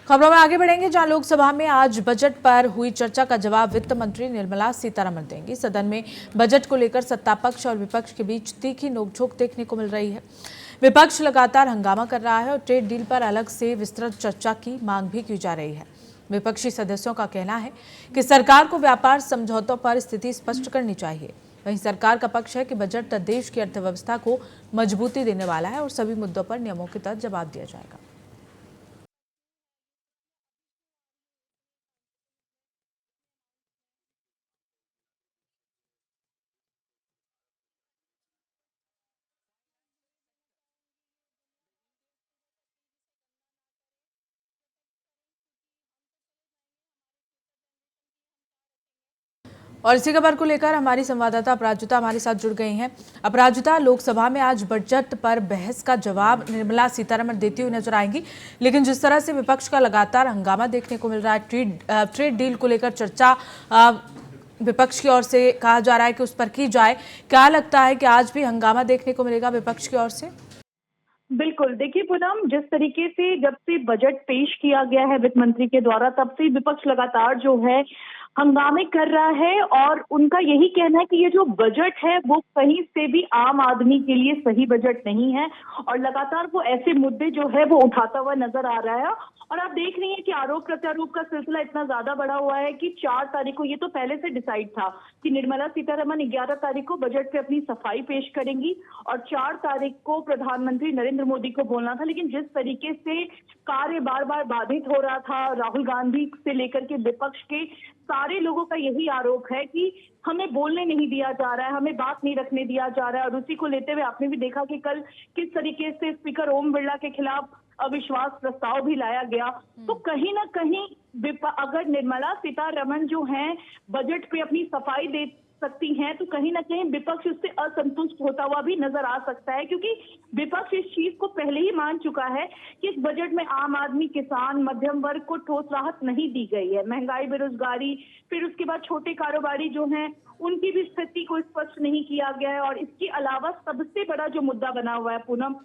खबरों में आगे बढ़ेंगे, जहां लोकसभा में आज बजट पर हुई चर्चा का जवाब वित्त मंत्री निर्मला सीतारमण देंगी। सदन में बजट को लेकर सत्तापक्ष और विपक्ष के बीच तीखी नोकझोंक देखने को मिल रही है। विपक्ष लगातार हंगामा कर रहा है और ट्रेड डील पर अलग से विस्तृत चर्चा की मांग भी की जा रही है। विपक्षी सदस्यों का कहना है कि सरकार को व्यापार समझौतों पर स्थिति स्पष्ट करनी चाहिए। वहीं सरकार का पक्ष है कि बजट देश की अर्थव्यवस्था को मजबूती देने वाला है और सभी मुद्दों पर नियमों के तहत जवाब दिया जाएगा। और इसी खबर को लेकर हमारी संवाददाता अपराजिता हमारे साथ जुड़ गई हैं। अपराजिता, लोकसभा में आज बजट पर बहस का जवाब निर्मला सीतारमण देती हुई नजर आएंगी, लेकिन जिस तरह से विपक्ष का लगातार हंगामा देखने को मिल रहा है, ट्रेड डील को लेकर चर्चा विपक्ष की ओर से कहा जा रहा है कि उस पर की जाए, क्या लगता है कि आज भी हंगामा देखने को मिलेगा विपक्ष की ओर से? बिल्कुल, देखिए पूनम, जिस तरीके से जब से बजट पेश किया गया है वित्त मंत्री के द्वारा, तब से विपक्ष लगातार जो है हंगामे कर रहा है और उनका यही कहना है कि ये जो बजट है वो कहीं से भी आम आदमी के लिए सही बजट नहीं है और लगातार वो ऐसे मुद्दे जो है वो उठाता हुआ नजर आ रहा है। और आप देख रही हैं कि आरोप प्रत्यारोप का सिलसिला इतना ज्यादा बढ़ा हुआ है कि 4 तारीख को, ये तो पहले से डिसाइड था कि निर्मला सीतारमण 11 तारीख को बजट पे अपनी सफाई पेश करेंगी और 4 तारीख को प्रधानमंत्री नरेंद्र मोदी को बोलना था। लेकिन जिस तरीके से कार्य बार बार बाधित हो रहा था, राहुल गांधी से लेकर के विपक्ष के सारे लोगों का यही आरोप है कि हमें बोलने नहीं दिया जा रहा है, हमें बात नहीं रखने दिया जा रहा है। और उसी को लेते हुए आपने भी देखा कि कल किस तरीके से स्पीकर ओम बिरला के खिलाफ अविश्वास प्रस्ताव भी लाया गया। तो कहीं ना कहीं अगर निर्मला सीतारमण जो हैं बजट पे अपनी सफाई दे सकती हैं, तो कहीं ना कहीं विपक्ष उससे असंतुष्ट होता हुआ भी नजर आ सकता है, क्योंकि विपक्ष इस चीज को पहले ही मान चुका है कि इस बजट में आम आदमी, किसान, मध्यम वर्ग को ठोस राहत नहीं दी गई है। महंगाई, बेरोजगारी, फिर उसके बाद छोटे कारोबारी जो हैं उनकी भी स्थिति को स्पष्ट नहीं किया गया है। और इसके अलावा सबसे बड़ा जो मुद्दा बना हुआ है पूनम,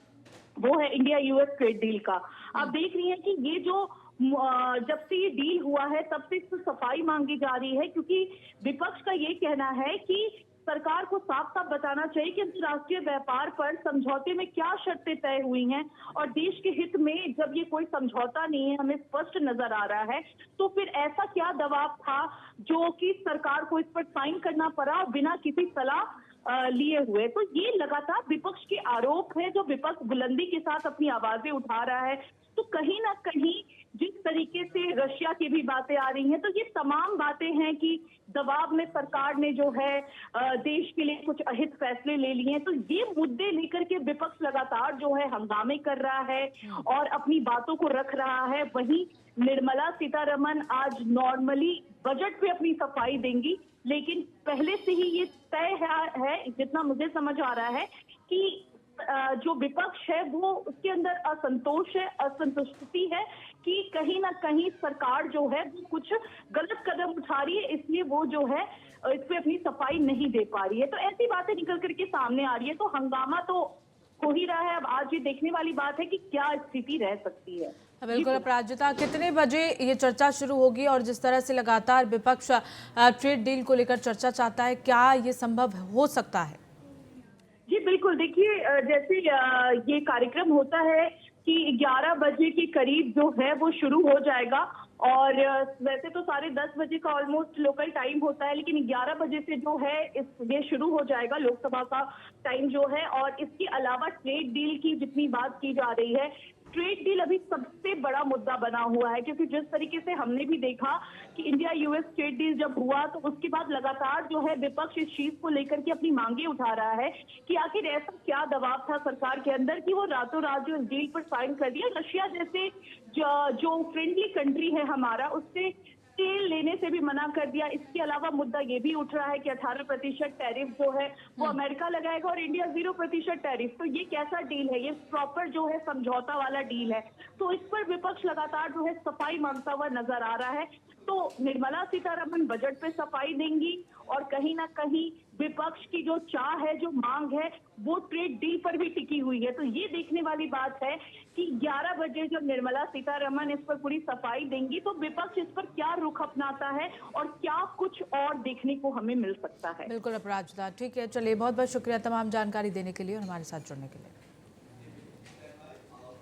वो है इंडिया यूएस ट्रेड डील का। आप देख रही हैं कि ये जो जब से ये डील हुआ है तब से इसको सफाई मांगी जा रही है, क्योंकि विपक्ष का ये कहना है कि सरकार को साफ साफ बताना चाहिए कि अंतर्राष्ट्रीय व्यापार पर समझौते में क्या शर्तें तय हुई हैं और देश के हित में जब ये कोई समझौता नहीं है, हमें स्पष्ट नजर आ रहा है, तो फिर ऐसा क्या दबाव था जो कि सरकार को इस पर साइन करना पड़ा बिना किसी सलाह लिए हुए। तो ये लगातार विपक्ष के आरोप है जो विपक्ष बुलंदी के साथ अपनी आवाजें उठा रहा है। तो कहीं ना कहीं जिस तरीके से रशिया की भी बातें आ रही हैं, तो ये तमाम बातें हैं कि दबाव में सरकार ने जो है देश के लिए कुछ अहित फैसले ले लिए हैं। तो ये मुद्दे लेकर के विपक्ष लगातार जो है हंगामे कर रहा है और अपनी बातों को रख रहा है। वहीं निर्मला सीतारमण आज नॉर्मली बजट पे अपनी सफाई देंगी, लेकिन पहले से ही ये तय है, जितना मुझे समझ आ रहा है, कि जो विपक्ष है वो उसके अंदर असंतोष है, असंतुष्टि है कि कहीं ना कहीं सरकार जो है वो कुछ गलत कदम उठा रही है, इसलिए वो जो है इस पे अपनी सफाई नहीं दे पा रही है। तो ऐसी बातें निकल करके सामने आ रही है। तो हंगामा तो हो ही रहा है। अब आज ये देखने वाली बात है कि क्या स्थिति रह सकती है। बिल्कुल अपराजिता, कितने बजे ये चर्चा शुरू होगी? और जिस तरह से लगातार विपक्ष ट्रेड डील को लेकर चर्चा चाहता है, क्या ये संभव हो सकता है? जी बिल्कुल, देखिए जैसे ये कार्यक्रम होता है कि 11 बजे के करीब जो है वो शुरू हो जाएगा और वैसे तो 10:30 बजे का ऑलमोस्ट लोकल टाइम होता है, लेकिन 11 बजे से जो है ये शुरू हो जाएगा लोकसभा का टाइम जो है। और इसके अलावा ट्रेड डील की जितनी बात की जा रही है, ट्रेड डील अभी सबसे बड़ा मुद्दा बना हुआ है, क्योंकि जिस तरीके से हमने भी देखा कि इंडिया यूएस ट्रेड डील जब हुआ तो उसके बाद लगातार जो है विपक्ष इस चीज को लेकर के अपनी मांगे उठा रहा है कि आखिर ऐसा क्या दबाव था सरकार के अंदर कि वो रातों रात जो इस डील पर साइन कर दिया। रशिया जैसे जो फ्रेंडली कंट्री है हमारा, उससे तेल लेने से भी मना कर दिया। इसके अलावा मुद्दा ये भी उठ रहा है कि 18% टैरिफ जो है वो अमेरिका लगाएगा और इंडिया 0% टैरिफ। तो ये कैसा डील है? ये प्रॉपर जो है समझौता वाला डील है। तो इस पर विपक्ष लगातार जो है सफाई मांगता हुआ नजर आ रहा है। तो निर्मला सीतारमण बजट पे सफाई देंगी और कहीं ना कहीं विपक्ष की जो चाह है, जो मांग है, वो ट्रेड डील पर भी टिकी हुई है। तो ये देखने वाली बात है कि 11 बजे जब निर्मला सीतारमण इस पर पूरी सफाई देंगी तो विपक्ष इस पर क्या रुख अपनाता है और क्या कुछ और देखने को हमें मिल सकता है। बिल्कुल अपराजिता, ठीक है, चलिए बहुत बहुत शुक्रिया तमाम जानकारी देने के लिए और हमारे साथ जुड़ने के लिए।